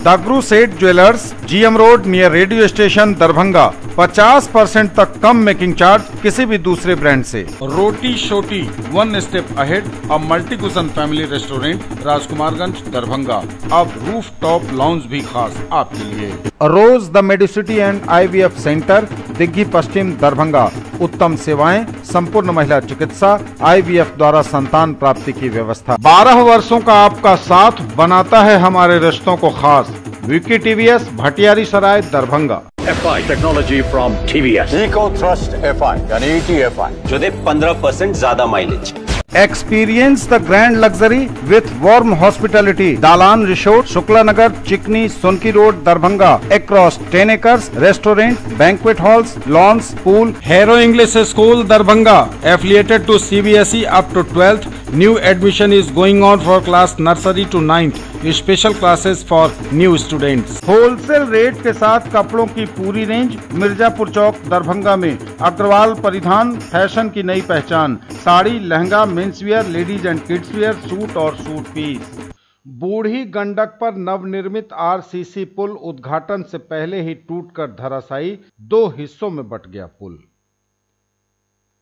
दागरू सेठ jewellers, GM road near radio station Darbhanga. 50% तक कम making charge किसी भी दूसरे ब्रांड से। रोटी शोटी one step ahead, a multi cuisine family restaurant, Rajkumarganj Darbhanga. अब रूफ टॉप लाउंज भी खास आपके लिए। Rose the medicity and IVF centre, Digghi Paschim Darbhanga. उत्तम सेवाएं, संपूर्ण महिला चिकित्सा, IVF द्वारा संतान प्राप्ति की व्यवस्था। 12 वर्षों का आपका साथ बनाता है हमारे रिश्तों को खास। Vicky TVS, Bhatiyari Sarai Darbhanga. FI technology from TVS, eco thrust FI यानी ETFI जो दे 15% ज्यादा mileage. Experience the grand luxury with warm hospitality. Dalan Resort, Shukla Nagar, Chikni, Sonki Road, Darbhanga. Across 10 acres, restaurant, banquet halls, lawns, pool. Hero English School, Darbhanga. Affiliated to CBSE up to 12th. New admission is going on for class nursery to 9th. Special classes for new students. Wholesale rate के साथ कपड़ों की पूरी range Mirzapur चौक दरभंगा में। अग्रवाल परिधान, fashion की नई पहचान। Sari, lehenga, menswear, ladies and kids wear, suit और सूट पीस। बूढ़ी गंडक पर नवनिर्मित RCC पुल उद्घाटन से पहले ही टूटकर धराशायी, 2 हिस्सों में बंट गया पुल।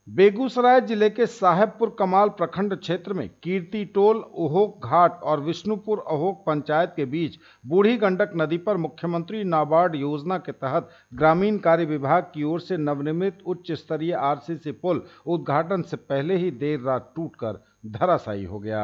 बेगूसराय जिले के साहेबपुर कमाल प्रखंड क्षेत्र में कीर्ति टोल, ओहोक घाट और विष्णुपुर ओहोक पंचायत के बीच बूढ़ी गंडक नदी पर मुख्यमंत्री नाबार्ड योजना के तहत ग्रामीण कार्य विभाग की ओर से नवनिर्मित उच्च स्तरीय RCC पुल उद्घाटन से पहले ही देर रात टूटकर धराशायी हो गया।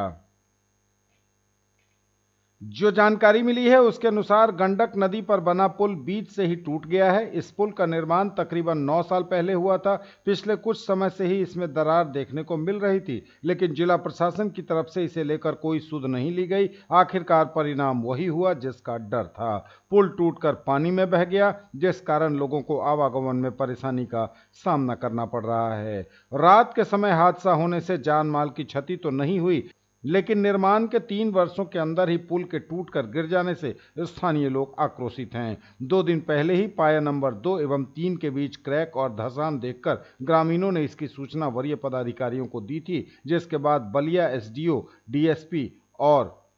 जो जानकारी मिली है उसके अनुसार गंडक नदी पर बना पुल बीच से ही टूट गया है। इस पुल का निर्माण तकरीबन 9 साल पहले हुआ था। पिछले कुछ समय से ही इसमें दरार देखने को मिल रही थी, लेकिन जिला प्रशासन की तरफ से इसे लेकर कोई सुध नहीं ली गई। आखिरकार परिणाम वही हुआ जिसका डर था। पुल टूटकर पानी में बह गया, जिस कारण लोगों को आवागमन में परेशानी का सामना करना पड़ रहा है। रात के समय हादसा होने से जान माल की क्षति तो नहीं हुई, लेकिन निर्माण के 3 वर्षों के अंदर ही पुल के टूटकर गिर जाने से स्थानीय लोग आक्रोशित हैं। 2 दिन पहले ही पाया नंबर 2 एवं 3 के बीच क्रैक और धंसान देखकर ग्रामीणों ने इसकी सूचना वरीय पदाधिकारियों को दी थी, जिसके बाद बलिया SDO, DSP और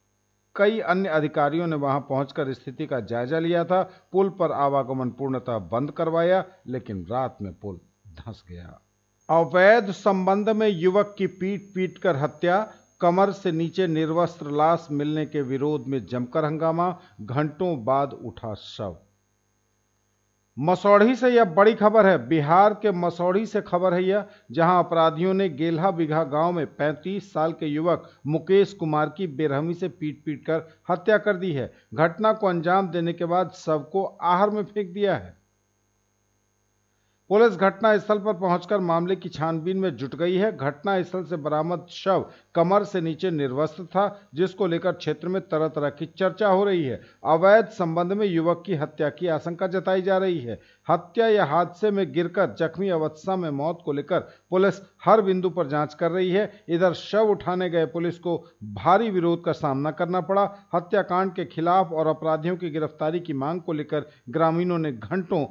कई अन्य अधिकारियों ने वहां पहुंचकर स्थिति का जायजा लिया था। पुल पर आवागमन पूर्णतः बंद करवाया, लेकिन रात में पुल धंस गया। अवैध संबंध में युवक की पीट कर हत्या, कमर से नीचे निर्वस्त्र लाश मिलने के विरोध में जमकर हंगामा, घंटों बाद उठा शव। मसौढ़ी से यह बड़ी खबर है। बिहार के मसौढ़ी से खबर है यह, जहां अपराधियों ने गेल्हा बिघा गांव में 35 साल के युवक मुकेश कुमार की बेरहमी से पीट कर हत्या कर दी है। घटना को अंजाम देने के बाद शव को आहर में फेंक दिया है। पुलिस घटनास्थल पर पहुंचकर मामले की छानबीन में जुट गई है। घटनास्थल से बरामद शव कमर से नीचे निर्वस्त्र था, जिसको लेकर क्षेत्र में तरह तरह की चर्चा हो रही है। अवैध संबंध में युवक की हत्या की आशंका जताई जा रही है। हत्या या हादसे में गिरकर जख्मी अवस्था में मौत को लेकर पुलिस हर बिंदु पर जांच कर रही है। इधर शव उठाने गए पुलिस को भारी विरोध का सामना करना पड़ा। हत्याकांड के खिलाफ और अपराधियों की गिरफ्तारी की मांग को लेकर ग्रामीणों ने घंटों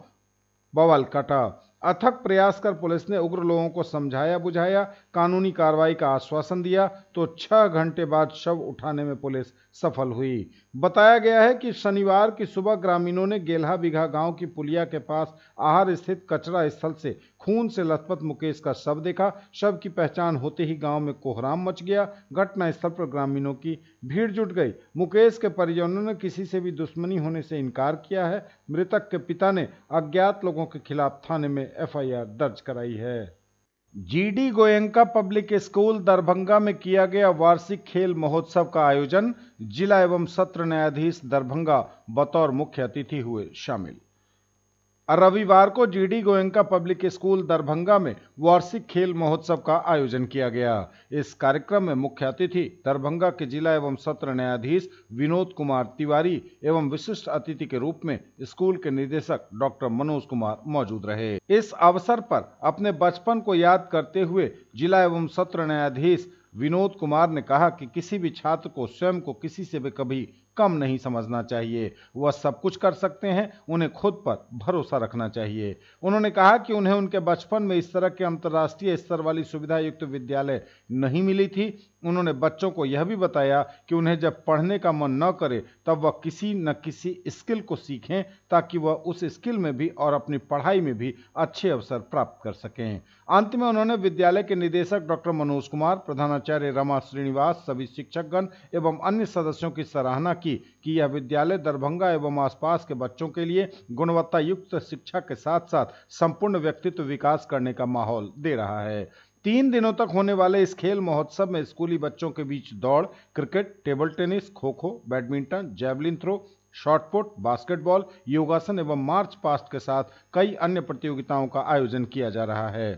बवाल काटा। अथक प्रयास कर पुलिस ने उग्र लोगों को समझाया बुझाया, कानूनी कार्रवाई का आश्वासन दिया, तो 6 घंटे बाद शव उठाने में पुलिस सफल हुई। बताया गया है कि शनिवार की सुबह ग्रामीणों ने गेल्हा बिघा गांव की पुलिया के पास आहर स्थित कचरा स्थल से खून से लथपथ मुकेश का शव देखा। शव की पहचान होते ही गांव में कोहराम मच गया। घटनास्थल पर ग्रामीणों की भीड़ जुट गई। मुकेश के परिजनों ने किसी से भी दुश्मनी होने से इनकार किया है। मृतक के पिता ने अज्ञात लोगों के खिलाफ थाने में FIR दर्ज कराई है। GD Goenka public school Darbhanga में किया गया वार्षिक खेल महोत्सव का आयोजन। जिला एवं सत्र न्यायाधीश दरभंगा बतौर मुख्य अतिथि हुए शामिल। रविवार को GD Goenka public school Darbhanga में वार्षिक खेल महोत्सव का आयोजन किया गया। इस कार्यक्रम में मुख्य अतिथि दरभंगा के जिला एवं सत्र न्यायाधीश विनोद कुमार तिवारी एवं विशिष्ट अतिथि के रूप में स्कूल के निदेशक डॉक्टर मनोज कुमार मौजूद रहे। इस अवसर पर अपने बचपन को याद करते हुए जिला एवं सत्र न्यायाधीश विनोद कुमार ने कहा कि किसी भी छात्र को स्वयं को किसी से भी कभी कम नहीं समझना चाहिए। वह सब कुछ कर सकते हैं, उन्हें खुद पर भरोसा रखना चाहिए। उन्होंने कहा कि उन्हें उनके बचपन में इस तरह के अंतर्राष्ट्रीय स्तर वाली सुविधा युक्त विद्यालय नहीं मिली थी। उन्होंने बच्चों को यह भी बताया कि उन्हें जब पढ़ने का मन न करे तब वह किसी न किसी स्किल को सीखें ताकि वह उस स्किल में भी और अपनी पढ़ाई में भी अच्छे अवसर प्राप्त कर सकें। अंत में उन्होंने विद्यालय के निदेशक डॉक्टर मनोज कुमार, प्रधानाचार्य रमा श्रीनिवास, सभी शिक्षकगण एवं अन्य सदस्यों की सराहना की कि यह विद्यालय दरभंगा एवं आसपास के बच्चों के लिए गुणवत्ता युक्त शिक्षा के साथ साथ संपूर्ण व्यक्तित्व विकास करने का माहौल दे रहा है। 3 दिनों तक होने वाले इस खेल महोत्सव में स्कूली बच्चों के बीच दौड़, cricket, table tennis, kho kho, badminton, javelin throw, shot put, basketball, योगासन एवं मार्च पास्ट के साथ कई अन्य प्रतियोगिताओं का आयोजन किया जा रहा है।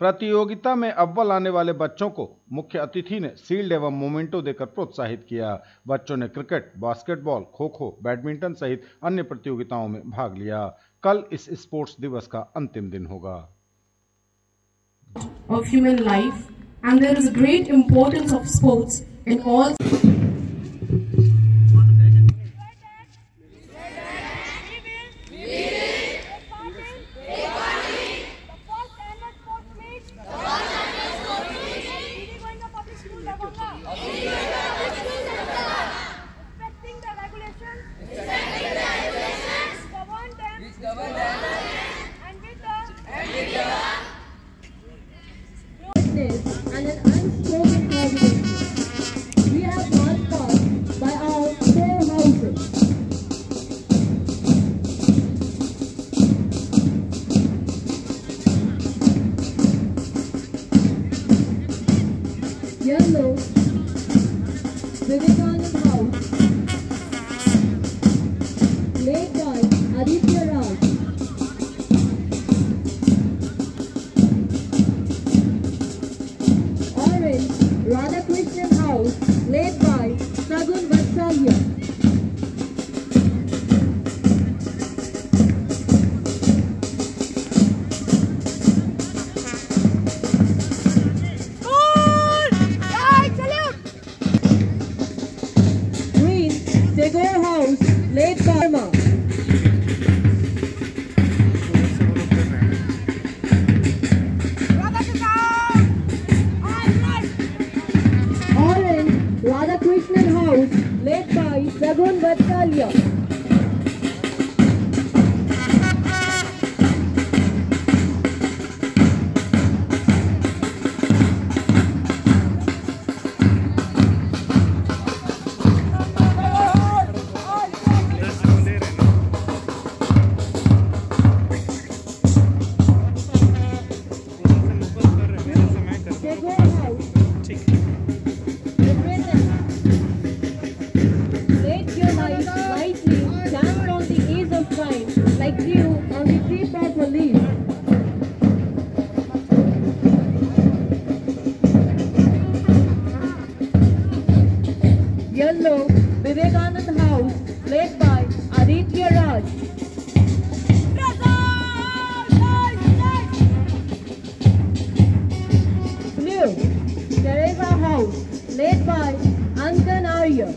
प्रतियोगिता में अव्वल आने वाले बच्चों को मुख्य अतिथि ने शील्ड एवं मोमेंटो देकर प्रोत्साहित किया। बच्चों ने क्रिकेट, बास्केटबॉल, खो खो, बैडमिंटन सहित अन्य प्रतियोगिताओं में भाग लिया। कल इस स्पोर्ट्स दिवस का अंतिम दिन होगा। Of human life, and there is a great importance of sports in all. And an unspoken coordination. We have gone taught by our core houses. Yellow, Vivekanand House, led by Aditya Raj. Radhakrishnan House, led by Sagun Vatsalya. Green, Tagore House, led by Emma. Radhakrishnan House, led by Sagun Vatsalya. Like dew on the tip of a leaf. Yellow, Vivekanand House, led by Aditya Raj. Blue, Teresa House, led by Ankan Arya.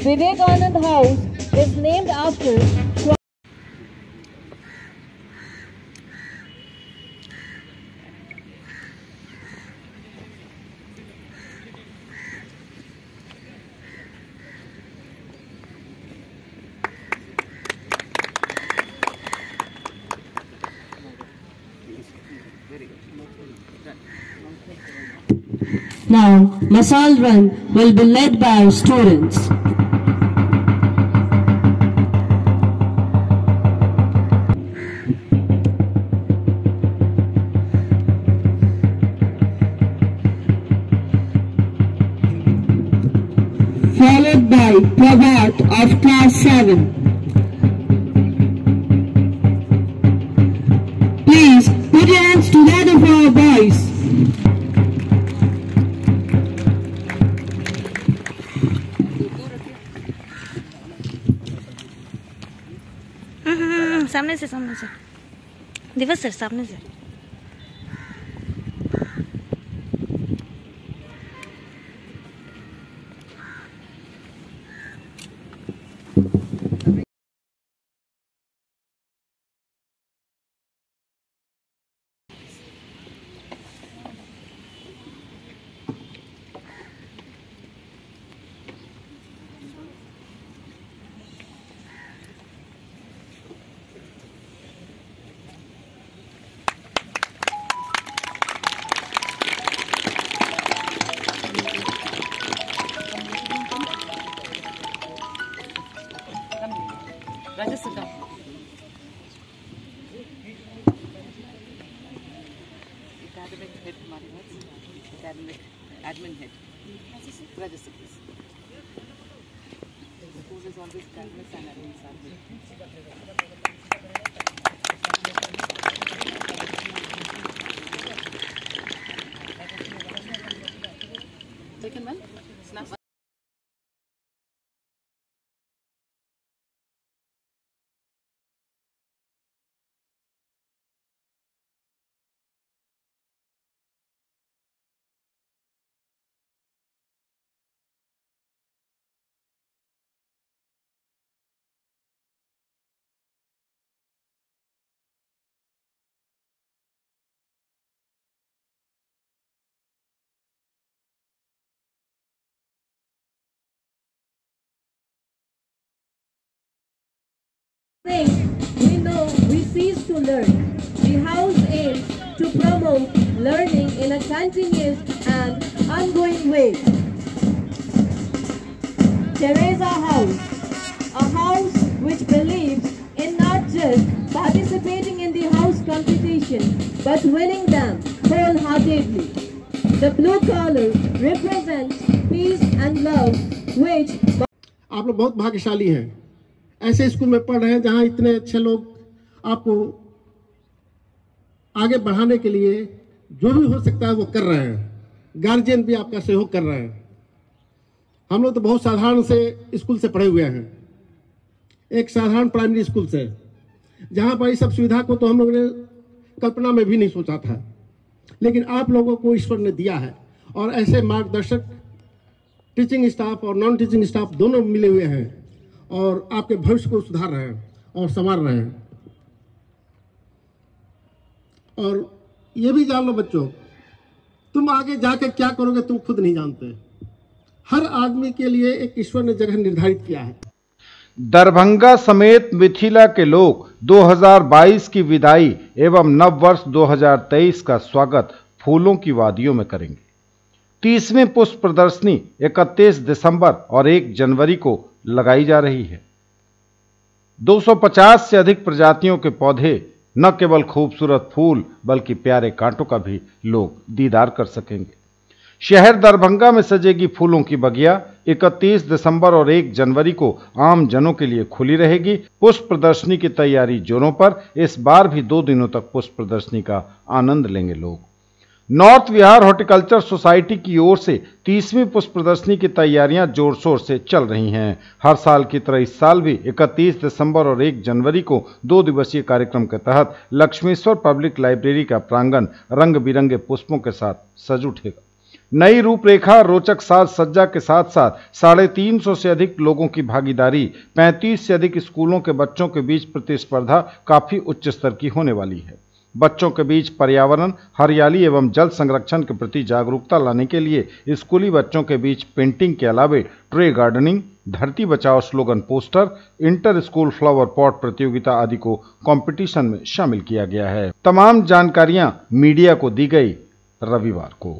Vivekanand House is named after Now, Masal Run will be led by our students. Followed by Prabhat of Class 7. Please put your hands together for our boys. सामने से दिवस sir सामने से। Admin head. Register, please. The school is always academics and admin service. Second one, snap. We cease to learn. The house aims to promote learning in a continuous and ongoing way. Teresa House, a house which believes in not just participating in the house competition, but winning them wholeheartedly. The blue color represents peace and love, which आप लोग बहुत भाग्यशाली हैं, ऐसे school में पढ़ रहे हैं जहां इतने अच्छे लोग आपको आगे बढ़ाने के लिए जो भी हो सकता है वो कर रहे हैं। गार्जियन भी आपका सहयोग कर रहे हैं। हम लोग तो बहुत साधारण से स्कूल से पढ़े हुए हैं, एक साधारण प्राइमरी स्कूल से, जहां पर इस सब सुविधा को तो हम लोगों ने कल्पना में भी नहीं सोचा था, लेकिन आप लोगों को ईश्वर ने दिया है। और ऐसे मार्गदर्शक टीचिंग स्टाफ और नॉन टीचिंग स्टाफ दोनों मिले हुए हैं और आपके भविष्य को सुधार रहे हैं और संवार रहे हैं। और ये भी जान लो बच्चों, तुम आगे जाके क्या करोगे तुम खुद नहीं जानते। हर आदमी के लिए एक ईश्वर ने जगह निर्धारित किया है। दरभंगा समेत मिथिला के लोग 2022 की विदाई एवं नव वर्ष 2023 का स्वागत फूलों की वादियों में करेंगे। 30वीं पुष्प प्रदर्शनी 31 दिसंबर और 1 जनवरी को लगाई जा रही है। 250 से अधिक प्रजातियों के पौधे, न केवल खूबसूरत फूल बल्कि प्यारे कांटों का भी लोग दीदार कर सकेंगे। शहर दरभंगा में सजेगी फूलों की बगिया। 31 दिसंबर और 1 जनवरी को आम जनों के लिए खुली रहेगी। पुष्प प्रदर्शनी की तैयारी जोरों पर। इस बार भी 2 दिनों तक पुष्प प्रदर्शनी का आनंद लेंगे लोग। नॉर्थ विहार हॉर्टिकल्चर सोसाइटी की ओर से 30वीं पुष्प प्रदर्शनी की तैयारियां जोर शोर से चल रही हैं। हर साल की तरह इस साल भी 31 दिसंबर और 1 जनवरी को 2 दिवसीय कार्यक्रम के तहत लक्ष्मेश्वर पब्लिक लाइब्रेरी का प्रांगण रंग बिरंगे पुष्पों के साथ सज उठेगा। नई रूपरेखा, रोचक साज सज्जा के साथ साथ 350 से अधिक लोगों की भागीदारी, 35 से अधिक स्कूलों के बच्चों के बीच प्रतिस्पर्धा काफी उच्च स्तर की होने वाली है। बच्चों के बीच पर्यावरण, हरियाली एवं जल संरक्षण के प्रति जागरूकता लाने के लिए स्कूली बच्चों के बीच पेंटिंग के अलावे ट्रे गार्डनिंग, धरती बचाओ slogan poster, inter school flower pot प्रतियोगिता आदि को कंपटीशन में शामिल किया गया है। तमाम जानकारियां मीडिया को दी गई रविवार को।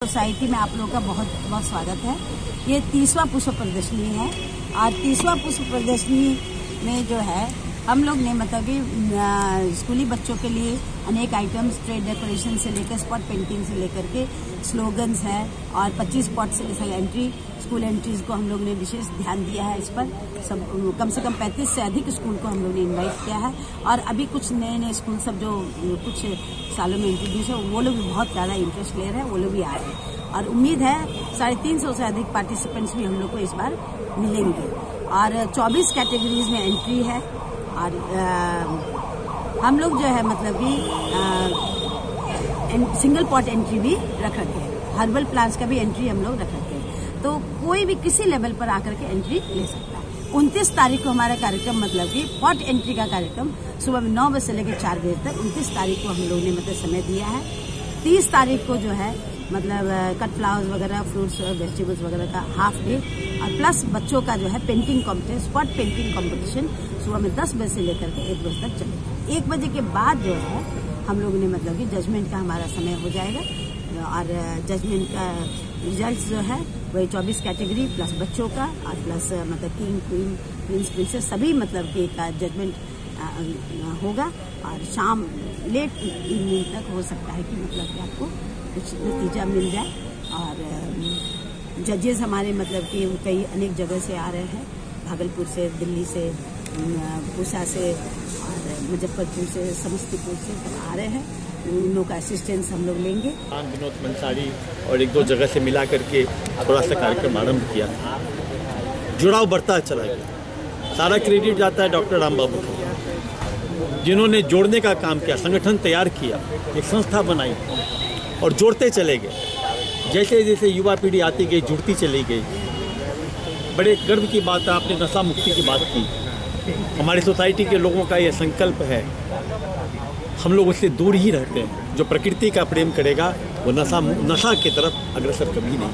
सोसाइटी में आप लोगों का बहुत बहुत स्वागत है। ये 30वां पुष्प प्रदर्शनी है और 30वां पुष्प प्रदर्शनी में जो है हम लोग ने मतलब कि स्कूली बच्चों के लिए अनेक आइटम्स, ट्रे डेकोरेशन से लेकर स्पॉट पेंटिंग से लेकर के स्लोगन्स है और 25 स्पॉट से लेकर स्कूल एंट्रीज को हम लोग ने विशेष ध्यान दिया है। इस पर सब कम से कम 35 से अधिक स्कूल को हम लोग ने इनवाइट किया है और अभी कुछ नए नए स्कूल सब जो कुछ सालों में इंट्रोड्यूस है वो लोग भी बहुत ज़्यादा इंटरेस्ट ले रहे हैं, वो लोग भी आ रहे हैं और उम्मीद है 350 से अधिक पार्टिसिपेंट्स भी हम लोग को इस बार मिलेंगे और 24 कैटेगरीज में एंट्री है और हम लोग जो है मतलब कि सिंगल पॉट एंट्री भी रख रखे हैं, हर्बल प्लांट्स का भी एंट्री हम लोग रख रखे हैं, तो कोई भी किसी लेवल पर आकर के एंट्री ले सकता है। 29 तारीख को हमारा कार्यक्रम मतलब कि पॉट एंट्री का कार्यक्रम सुबह में 9 बजे से लेकर 4 बजे तक 29 तारीख को हम लोगों ने मतलब समय दिया है। 30 तारीख को जो है मतलब कट फ्लावर्स वगैरह, फ्रूट्स और वेजिटेबल्स वगैरह का हाफ डे और प्लस बच्चों का जो है painting competition, spot painting competition सुबह में 10 बजे से लेकर के 1 बजे तक चलेगा। 1 बजे के बाद जो है हम लोगों ने मतलब कि जजमेंट का हमारा समय हो जाएगा और जजमेंट का रिजल्ट जो है वही 24 कैटेगरी प्लस बच्चों का और प्लस मतलब किंग, क्वीन, प्रिंस, प्रिंसेस सभी मतलब कि का जजमेंट होगा और शाम लेट इवनिंग तक हो सकता है कि मतलब कि आपको कुछ नतीजा मिल जाए। और जजेस हमारे मतलब कि कई अनेक जगह से आ रहे हैं, भागलपुर से, दिल्ली से, पूसा से और मुजफ्फरपुर से, समस्तीपुर से सब आ रहे हैं। उन लोगों का असिस्टेंस हम लोग लेंगे। विनोद मंसारी और 1-2 जगह से मिला करके थोड़ा सा कार्यक्रम आरंभ किया, जुड़ाव बढ़ता चला गया। सारा क्रेडिट जाता है डॉक्टर राम बाबू को, जिन्होंने जोड़ने का काम किया, संगठन तैयार किया, एक संस्था बनाई और जोड़ते चले गए। जैसे जैसे युवा पीढ़ी आती गई, जुड़ती चली गई। बड़े गर्व की बात है, आपने नशा मुक्ति की बात की। हमारी सोसाइटी के लोगों का ये संकल्प है, हम लोग उससे दूर ही रहते हैं। जो प्रकृति का प्रेम करेगा वो नशा की तरफ अग्रसर कभी नहीं।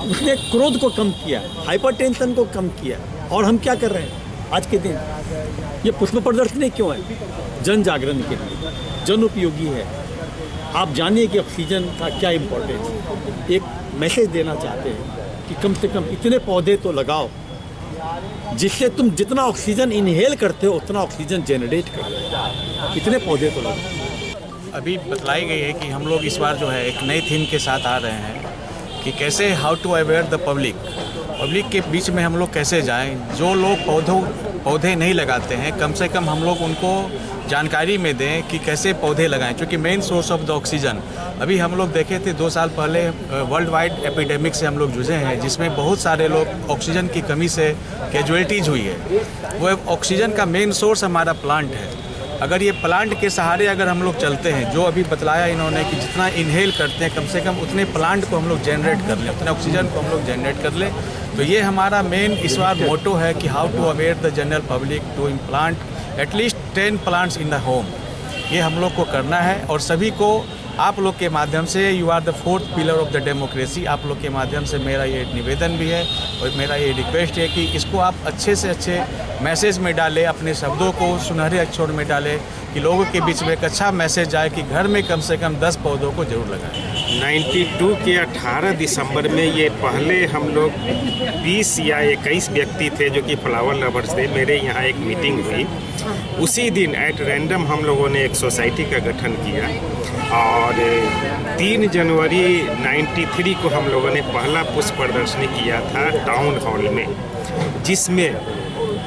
उसने क्रोध को कम किया, हाइपरटेंशन को कम किया। और हम क्या कर रहे हैं आज के दिन? ये पुष्प प्रदर्शनी क्यों है? जन जागरण के लिए, जन उपयोगी है। आप जानिए कि ऑक्सीजन का क्या इम्पोर्टेंस। एक मैसेज देना चाहते हैं कि कम से कम इतने पौधे तो लगाओ जिससे तुम जितना ऑक्सीजन इनहेल करते हो उतना ऑक्सीजन जनरेट करो। इतने पौधे तो लगाओ। अभी बतलाई गई है कि हम लोग इस बार जो है एक नई थीम के साथ आ रहे हैं कि कैसे how to aware the public के बीच में हम लोग कैसे जाएं। जो लोग पौधे नहीं लगाते हैं, कम से कम हम लोग उनको जानकारी में दें कि कैसे पौधे लगाएं, क्योंकि main source of the oxygen. अभी हम लोग देखे थे 2 साल पहले वर्ल्ड वाइड एपिडेमिक से हम लोग जूझे हैं, जिसमें बहुत सारे लोग ऑक्सीजन की कमी से कैजुअलिटीज़ हुई है। वो ऑक्सीजन का मेन सोर्स हमारा प्लांट है। अगर ये प्लांट के सहारे अगर हम लोग चलते हैं, जो अभी बतलाया इन्होंने कि जितना इनहेल करते हैं कम से कम उतने प्लांट को हम लोग जनरेट कर लें, उतने ऑक्सीजन को हम लोग जनरेट कर लें। तो ये हमारा मेन इस बार मोटो है कि how to aware the general public to implant at least 10 plants in the home. ये हम लोग को करना है और सभी को आप लोग के माध्यम से, you are the 4th pillar of the democracy, आप लोग के माध्यम से मेरा ये निवेदन भी है और मेरा ये रिक्वेस्ट है कि इसको आप अच्छे से अच्छे मैसेज में डालें, अपने शब्दों को सुनहरे अक्षर में डालें कि लोगों के बीच में एक अच्छा मैसेज आए कि घर में कम से कम 10 पौधों को जरूर लगाएं। 92 के 18 दिसंबर में ये पहले हम लोग 20 या 21 व्यक्ति थे जो कि फ्लावर लवर्स थे। मेरे यहाँ एक मीटिंग हुई, उसी दिन एट रैंडम हम लोगों ने एक सोसाइटी का गठन किया और 3 जनवरी 93 को हम लोगों ने पहला पुष्प प्रदर्शनी किया था टाउन हॉल में, जिसमें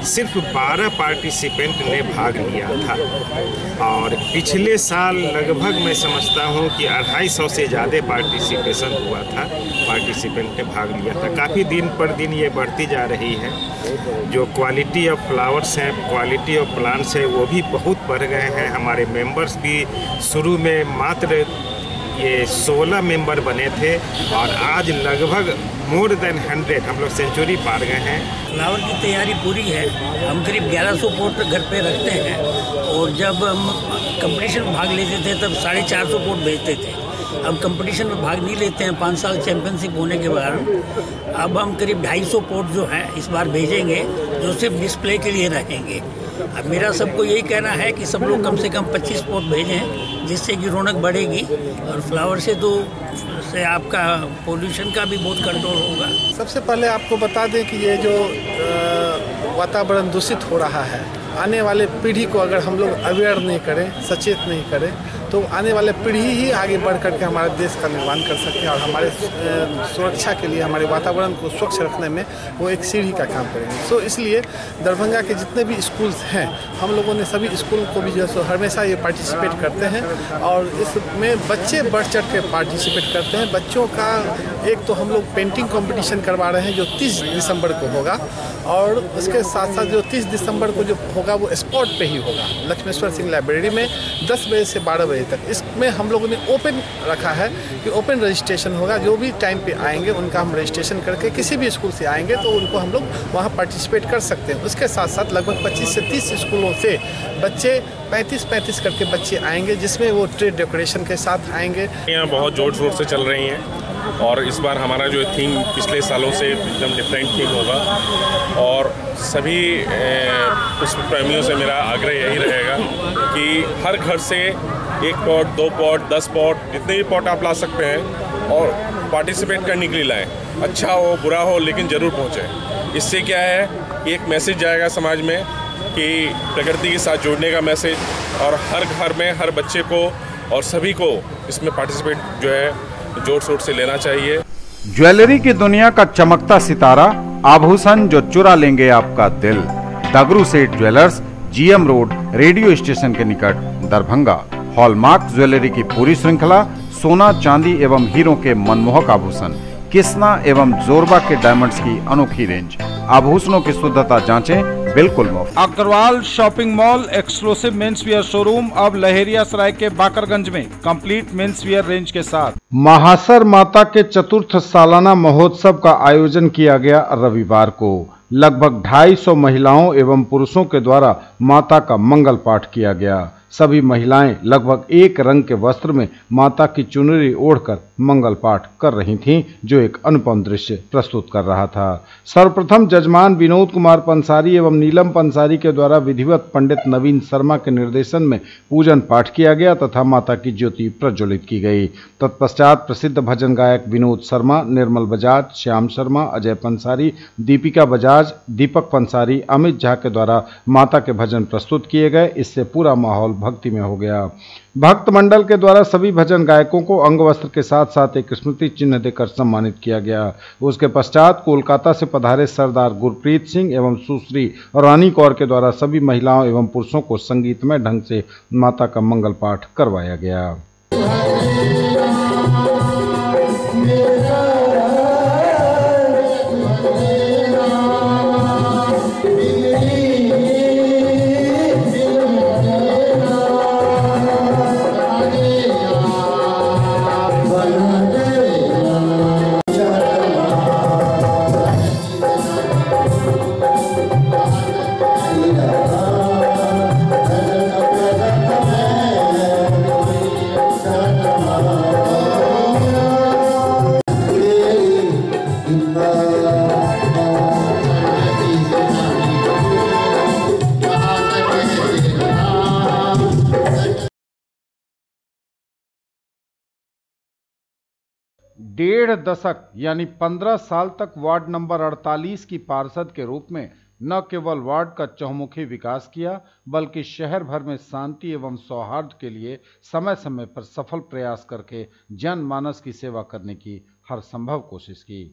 सिर्फ 12 पार्टिसिपेंट ने भाग लिया था। और पिछले साल लगभग मैं समझता हूँ कि 250 से ज़्यादा पार्टिसिपेशन हुआ था, पार्टिसिपेंट ने भाग लिया था। काफ़ी दिन पर दिन ये बढ़ती जा रही है। जो क्वालिटी ऑफ फ्लावर्स हैं, क्वालिटी ऑफ प्लांट्स है, वो भी बहुत बढ़ गए हैं। हमारे मेंबर्स भी शुरू में मात्र ये 16 मेंबर बने थे और आज लगभग मोर देन 100 हम लोग सेंचुरी पार गए हैं। फ्लावर की तैयारी पूरी है। हम करीब 1100 पोट घर पे रखते हैं और जब हम कंपटीशन में भाग लेते थे तब 450 पोट भेजते थे। अब कंपटीशन में भाग नहीं लेते हैं 5 साल चैंपियनशिप होने के बाद। अब हम करीब 250 पोट जो हैं इस बार भेजेंगे, जो सिर्फ डिस्प्ले के लिए रहेंगे। अब मेरा सबको यही कहना है कि सब लोग कम से कम 25 पोट भेजें, जिससे कि रौनक बढ़ेगी और फ्लावर से तो से आपका पोल्यूशन का भी बहुत कंट्रोल होगा। सबसे पहले आपको बता दें कि ये जो वातावरण दूषित हो रहा है, आने वाले पीढ़ी को अगर हम लोग अवेयर नहीं करें, सचेत नहीं करें, तो आने वाले पीढ़ी ही आगे बढ़ करके हमारे देश का निर्माण कर सकते हैं और हमारे सुरक्षा के लिए, हमारे वातावरण को स्वच्छ रखने में वो एक सीढ़ी का काम करेंगे। तो इसलिए दरभंगा के जितने भी स्कूल्स हैं, हम लोगों ने सभी स्कूल को भी जो है हमेशा ये पार्टिसिपेट करते हैं और इसमें बच्चे बढ़ चढ़ के पार्टिसिपेट करते हैं। बच्चों का एक तो हम लोग पेंटिंग कंपटीशन करवा रहे हैं जो 30 दिसंबर को होगा और उसके साथ साथ जो 30 दिसंबर को जो होगा वो स्पॉट पे ही होगा लक्ष्मेश्वर सिंह लाइब्रेरी में 10 बजे से 12 बजे तक। इसमें हम लोगों ने ओपन रखा है कि ओपन रजिस्ट्रेशन होगा, जो भी टाइम पे आएंगे उनका हम रजिस्ट्रेशन करके किसी भी स्कूल से आएंगे तो उनको हम लोग वहाँ पार्टिसिपेट कर सकते हैं। उसके साथ साथ लगभग 25 से 30 स्कूलों से बच्चे 35 करके बच्चे आएंगे जिसमें वो ट्रेड डेकोरेशन के साथ आएंगे। यहाँ बहुत जोर शोर से चल रही हैं और इस बार हमारा जो थीम पिछले सालों से एकदम डिफरेंट थीम होगा और सभी पुष्प प्रेमियों से मेरा आग्रह यही रहेगा कि हर घर से 1 पॉट 2 पॉट 10 पॉट जितने भी पॉट आप ला सकते हैं और पार्टिसिपेट करने के लिए लाएँ। अच्छा हो बुरा हो लेकिन ज़रूर पहुँचे। इससे क्या है, एक मैसेज जाएगा समाज में कि प्रकृति के साथ जुड़ने का मैसेज और हर घर में हर बच्चे को और सभी को इसमें पार्टिसिपेट जो है जोर शोर से लेना चाहिए। ज्वेलरी की दुनिया का चमकता सितारा, आभूषण जो चुरा लेंगे आपका दिल। दगरू सेठ jewellers, GM road, radio station के निकट, दरभंगा। हॉलमार्क ज्वेलरी की पूरी श्रृंखला, सोना चांदी एवं हीरों के मनमोहक आभूषण, किस्ना एवं जोरबा के डायमंड्स की अनोखी रेंज। आभूषणों की शुद्धता जांचें बिल्कुल मुफ्त। Agarwal shopping mall exclusive mens wear showroom अब लहेरियासराय के बाकरगंज में कंप्लीट मेंस वियर रेंज के साथ। महासर माता के चतुर्थ सालाना महोत्सव का आयोजन किया गया रविवार को। लगभग 250 महिलाओं एवं पुरुषों के द्वारा माता का मंगल पाठ किया गया। सभी महिलाएं लगभग एक रंग के वस्त्र में माता की चुनरी ओढ़कर मंगल पाठ कर रही थीं, जो एक अनुपम दृश्य प्रस्तुत कर रहा था। सर्वप्रथम जजमान विनोद कुमार पंसारी एवं नीलम पंसारी के द्वारा विधिवत पंडित नवीन शर्मा के निर्देशन में पूजन पाठ किया गया तथा माता की ज्योति प्रज्वलित की गई। तत्पश्चात प्रसिद्ध भजन गायक विनोद शर्मा, निर्मल बजाज, श्याम शर्मा, अजय पंसारी, दीपिका बजाज, दीपक पंसारी, अमित झा के द्वारा माता के भजन प्रस्तुत किए गए। इससे पूरा माहौल भक्ति में हो गया। भक्त मंडल के द्वारा सभी भजन गायकों को अंग वस्त्र के साथ साथ एक स्मृति चिन्ह देकर सम्मानित किया गया। उसके पश्चात कोलकाता से पधारे सरदार गुरप्रीत सिंह एवं सुश्री रानी कौर के द्वारा सभी महिलाओं एवं पुरुषों को संगीतमय ढंग से माता का मंगल पाठ करवाया गया। डेढ़ दशक यानी 15 साल तक वार्ड नंबर 48 की पार्षद के रूप में न केवल वार्ड का चहुमुखी विकास किया, बल्कि शहर भर में शांति एवं सौहार्द के लिए समय समय पर सफल प्रयास करके जनमानस की सेवा करने की हर संभव कोशिश की।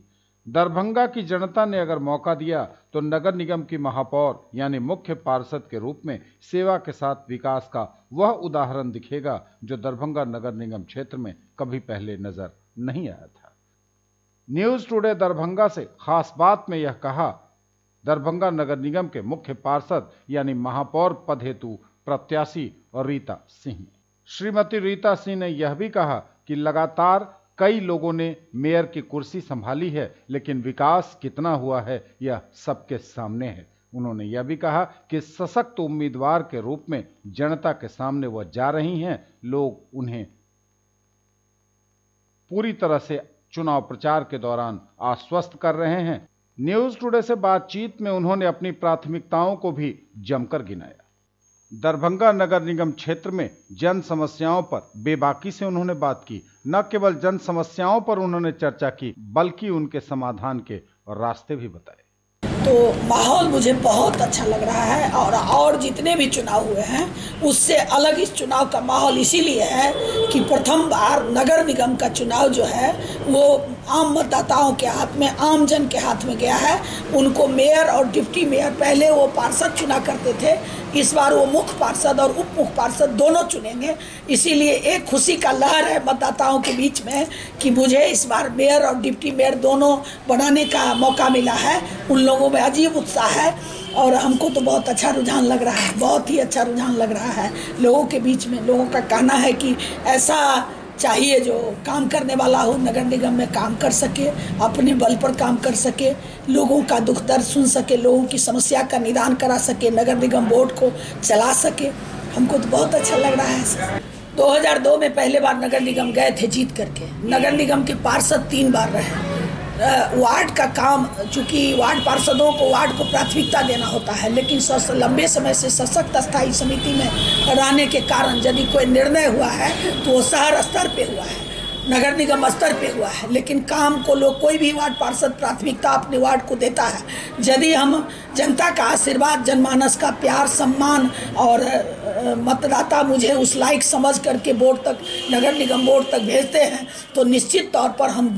दरभंगा की जनता ने अगर मौका दिया तो नगर निगम की महापौर यानी मुख्य पार्षद के रूप में सेवा के साथ विकास का वह उदाहरण दिखेगा जो दरभंगा नगर निगम क्षेत्र में कभी पहले नजर नहीं आया था। न्यूज टुडे दरभंगा से खास बात में यह कहा दरभंगा नगर निगम के मुख्य पार्षद यानी महापौर पद हेतु प्रत्याशी और रीता सिंह ने। श्रीमती रीता सिंह ने यह भी कहा कि लगातार कई लोगों ने मेयर की कुर्सी संभाली है, लेकिन विकास कितना हुआ है यह सबके सामने है। उन्होंने यह भी कहा कि सशक्त उम्मीदवार के रूप में जनता के सामने वह जा रही हैं। लोग उन्हें पूरी तरह से चुनाव प्रचार के दौरान आश्वस्त कर रहे हैं। न्यूज टुडे से बातचीत में उन्होंने अपनी प्राथमिकताओं को भी जमकर गिनाया। दरभंगा नगर निगम क्षेत्र में जन समस्याओं पर बेबाकी से उन्होंने बात की। न केवल जन समस्याओं पर उन्होंने चर्चा की, बल्कि उनके समाधान के रास्ते भी बताए। तो माहौल मुझे बहुत अच्छा लग रहा है। और जितने भी चुनाव हुए हैं उससे अलग इस चुनाव का माहौल इसीलिए है कि प्रथम बार नगर निगम का चुनाव जो है वो आम मतदाताओं के हाथ में, आम जन के हाथ में गया है। उनको मेयर और डिप्टी मेयर, पहले वो पार्षद चुना करते थे, इस बार वो मुख्य पार्षद और उप मुख्य पार्षद दोनों चुनेंगे। इसीलिए एक खुशी का लहर है मतदाताओं के बीच में कि मुझे इस बार मेयर और डिप्टी मेयर दोनों बनाने का मौका मिला है। उन लोगों में अजीब उत्साह है और हमको तो बहुत अच्छा रुझान लग रहा है, बहुत ही अच्छा रुझान लग रहा है लोगों के बीच में। लोगों का कहना है कि ऐसा चाहिए जो काम करने वाला हो, नगर निगम में काम कर सके, अपने बल पर काम कर सके, लोगों का दुख दर्द सुन सके, लोगों की समस्या का निदान करा सके, नगर निगम बोर्ड को चला सके। हमको तो बहुत अच्छा लग रहा है। 2002 में पहले बार नगर निगम गए थे जीत करके। नगर निगम के पार्षद 3 बार रहे। वार्ड का काम, चूँकि वार्ड पार्षदों को वार्ड को प्राथमिकता देना होता है, लेकिन लंबे समय से सशक्त स्थायी समिति में रहने के कारण यदि कोई निर्णय हुआ है तो वो शहर स्तर पे हुआ है, नगर निगम स्तर पे हुआ है। लेकिन काम को लोग, कोई भी वार्ड पार्षद प्राथमिकता अपने वार्ड को देता है। यदि हम जनता का आशीर्वाद, जनमानस का प्यार, सम्मान और मतदाता मुझे उस लायक समझ करके बोर्ड तक, नगर निगम बोर्ड तक भेजते हैं तो निश्चित तौर पर हम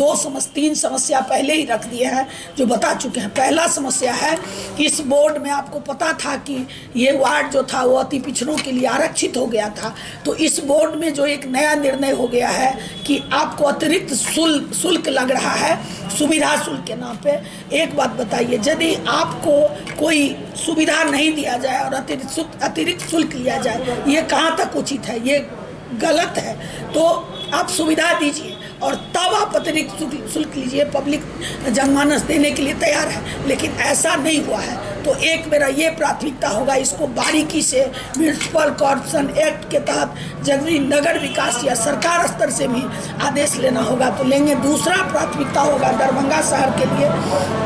3 समस्या पहले ही रख दिए हैं जो बता चुके हैं। पहला समस्या है, इस बोर्ड में आपको पता था कि ये वार्ड जो था वो अति पिछड़ों के लिए आरक्षित हो गया था। तो इस बोर्ड में जो एक नया निर्णय हो गया है कि आपको अतिरिक्त शुल्क लग रहा है, सुविधा शुल्क के नाम पे। एक बात बताइए, यदि आपको कोई सुविधा नहीं दिया जाए और अतिरिक्त शुल्क लिया जाए, ये कहाँ तक उचित है? ये गलत है। तो आप सुविधा दीजिए और तब आप अतिरिक्त शुल्क लीजिए। पब्लिक जनमानस देने के लिए तैयार है, लेकिन ऐसा नहीं हुआ है। तो एक मेरा ये प्राथमिकता होगा, इसको बारीकी से म्यूनिसिपल कॉर्पोरेशन एक्ट के तहत जरूरी नगर विकास या सरकार स्तर से भी आदेश लेना होगा तो लेंगे। दूसरा प्राथमिकता होगा दरभंगा शहर के लिए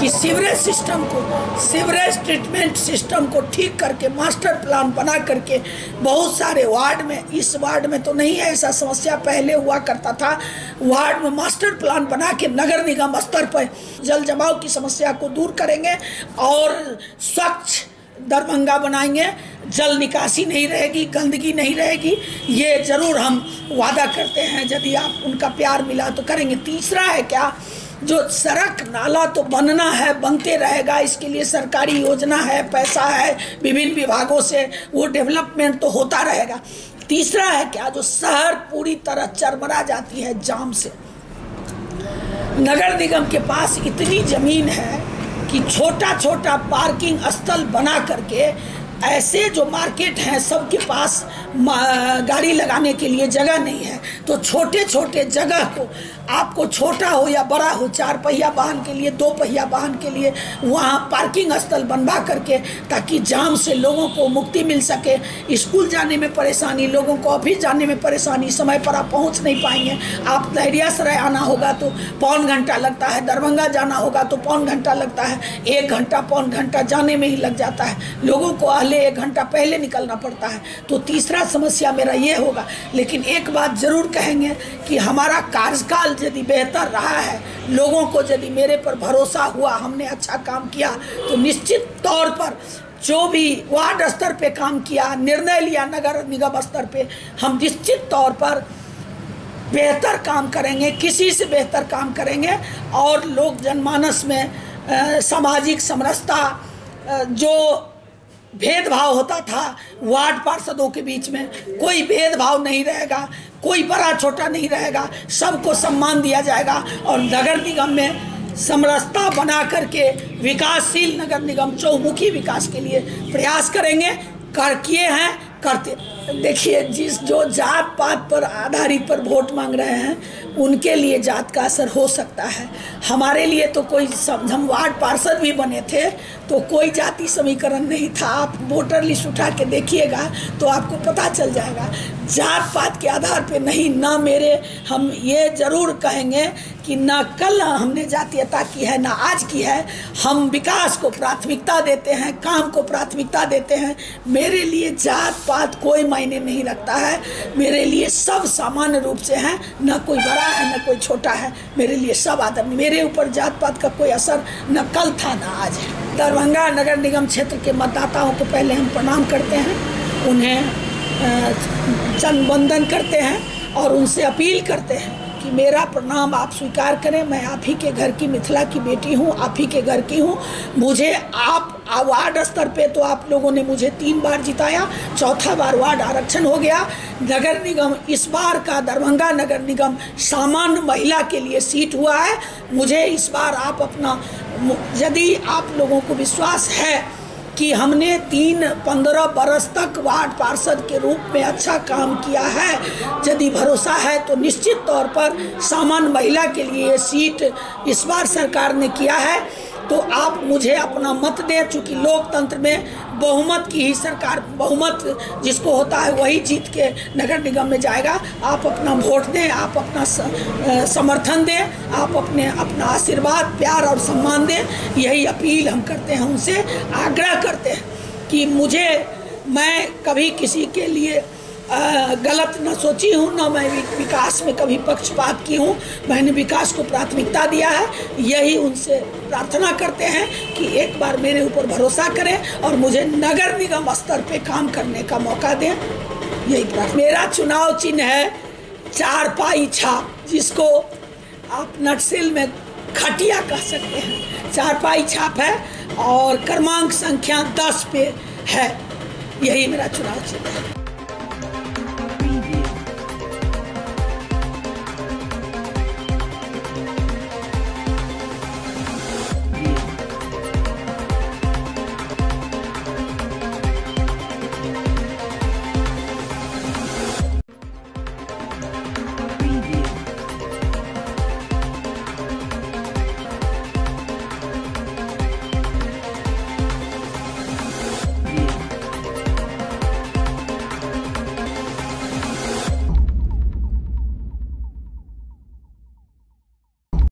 कि सीवरेज सिस्टम को, सीवरेज ट्रीटमेंट सिस्टम को ठीक करके मास्टर प्लान बना करके बहुत सारे वार्ड में, इस वार्ड में तो नहीं है ऐसा समस्या, पहले हुआ करता था, वार्ड में मास्टर प्लान बना के नगर निगम स्तर पर जल जमाव की समस्या को दूर करेंगे और स्वच्छ दरभंगा बनाएंगे। जल निकासी नहीं रहेगी, गंदगी नहीं रहेगी, ये जरूर हम वादा करते हैं। यदि आप उनका प्यार मिला तो करेंगे। तीसरा है क्या, जो सड़क नाला तो बनना है, बनते रहेगा, इसके लिए सरकारी योजना है, पैसा है विभिन्न विभागों से, वो डेवलपमेंट तो होता रहेगा। तीसरा है क्या, जो शहर पूरी तरह चरमरा जाती है जाम से। नगर निगम के पास इतनी जमीन है कि छोटा छोटा पार्किंग स्थल बना करके, ऐसे जो मार्केट हैं सबके पास गाड़ी लगाने के लिए जगह नहीं है, तो छोटे छोटे जगह को आपको छोटा हो या बड़ा हो, 4 पहिया वाहन के लिए, 2 पहिया वाहन के लिए वहाँ पार्किंग स्थल बनवा करके, ताकि जाम से लोगों को मुक्ति मिल सके। स्कूल जाने में परेशानी, लोगों को ऑफिस जाने में परेशानी, समय पर आप पहुँच नहीं पाएंगे। आप लहरियासराय आना होगा तो 1.25 घंटा लगता है, दरभंगा जाना होगा तो 1.25 घंटा लगता है, 1 घंटा 1.25 घंटा जाने में ही लग जाता है। लोगों को 1 घंटा पहले निकलना पड़ता है। तो तीसरा समस्या मेरा ये होगा। लेकिन एक बात जरूर कहेंगे कि हमारा कार्यकाल यदि बेहतर रहा है, लोगों को यदि मेरे पर भरोसा हुआ, हमने अच्छा काम किया, तो निश्चित तौर पर जो भी वार्ड स्तर पे काम किया, निर्णय लिया नगर निगम स्तर पे, हम निश्चित तौर पर बेहतर काम करेंगे, किसी से बेहतर काम करेंगे। और लोग जनमानस में सामाजिक समरसता, जो भेदभाव होता था वार्ड पार्षदों के बीच में, कोई भेदभाव नहीं रहेगा, कोई बड़ा छोटा नहीं रहेगा, सबको सम्मान दिया जाएगा। और नगर निगम में समरसता बना करके विकासशील नगर निगम, चौमुखी विकास के लिए प्रयास करेंगे, किए हैं, करते। देखिए, जो जात पात पर आधारित पर वोट मांग रहे हैं उनके लिए जात का असर हो सकता है। हमारे लिए तो कोई, हम वार्ड पार्षद भी बने थे तो कोई जाति समीकरण नहीं था। आप वोटर लिस्ट उठा के देखिएगा तो आपको पता चल जाएगा, जात पात के आधार पे नहीं। ना मेरे, हम ये जरूर कहेंगे कि ना कल हमने जातीयता की है ना आज की है। हम विकास को प्राथमिकता देते हैं, काम को प्राथमिकता देते हैं। मेरे लिए जात पात कोई मायने नहीं रखता है, मेरे लिए सब सामान्य रूप से हैं, ना कोई बड़ा है ना कोई छोटा है, मेरे लिए सब आदमी। मेरे ऊपर जात पात का कोई असर न कल था ना आज है। दरभंगा नगर निगम क्षेत्र के मतदाताओं को पहले हम प्रणाम करते हैं, उन्हें चंद वंदन करते हैं और उनसे अपील करते हैं कि मेरा प्रणाम आप स्वीकार करें। मैं आप ही के घर की मिथिला की बेटी हूँ, आप ही के घर की हूँ। मुझे आप वार्ड स्तर पे तो आप लोगों ने मुझे 3 बार जिताया, चौथा बार वार्ड आरक्षण हो गया। नगर निगम इस बार का दरभंगा नगर निगम सामान्य महिला के लिए सीट हुआ है। मुझे इस बार आप अपना, यदि आप लोगों को विश्वास है कि हमने 3-15 बरस तक वार्ड पार्षद के रूप में अच्छा काम किया है, यदि भरोसा है तो निश्चित तौर पर सामान्य महिला के लिए सीट इस बार सरकार ने किया है। तो आप मुझे अपना मत दें, चूँकि लोकतंत्र में बहुमत की ही सरकार, बहुमत जिसको होता है वही जीत के नगर निगम में जाएगा। आप अपना वोट दें, आप अपना समर्थन दें, आप अपना आशीर्वाद, प्यार और सम्मान दें। यही अपील हम करते हैं, उनसे आग्रह करते हैं कि मैं कभी किसी के लिए गलत न सोची हूँ, न मैं विकास में कभी पक्षपात की हूँ। मैंने विकास को प्राथमिकता दिया है। यही उनसे प्रार्थना करते हैं कि एक बार मेरे ऊपर भरोसा करें और मुझे नगर निगम स्तर पे काम करने का मौका दें। यही प्रार्थना। मेरा चुनाव चिन्ह है चारपाई छाप, जिसको आप नक्सल में खटिया कह सकते हैं। चारपाई छाप है और क्रमांक संख्या 10 पे है। यही मेरा चुनाव चिन्ह है।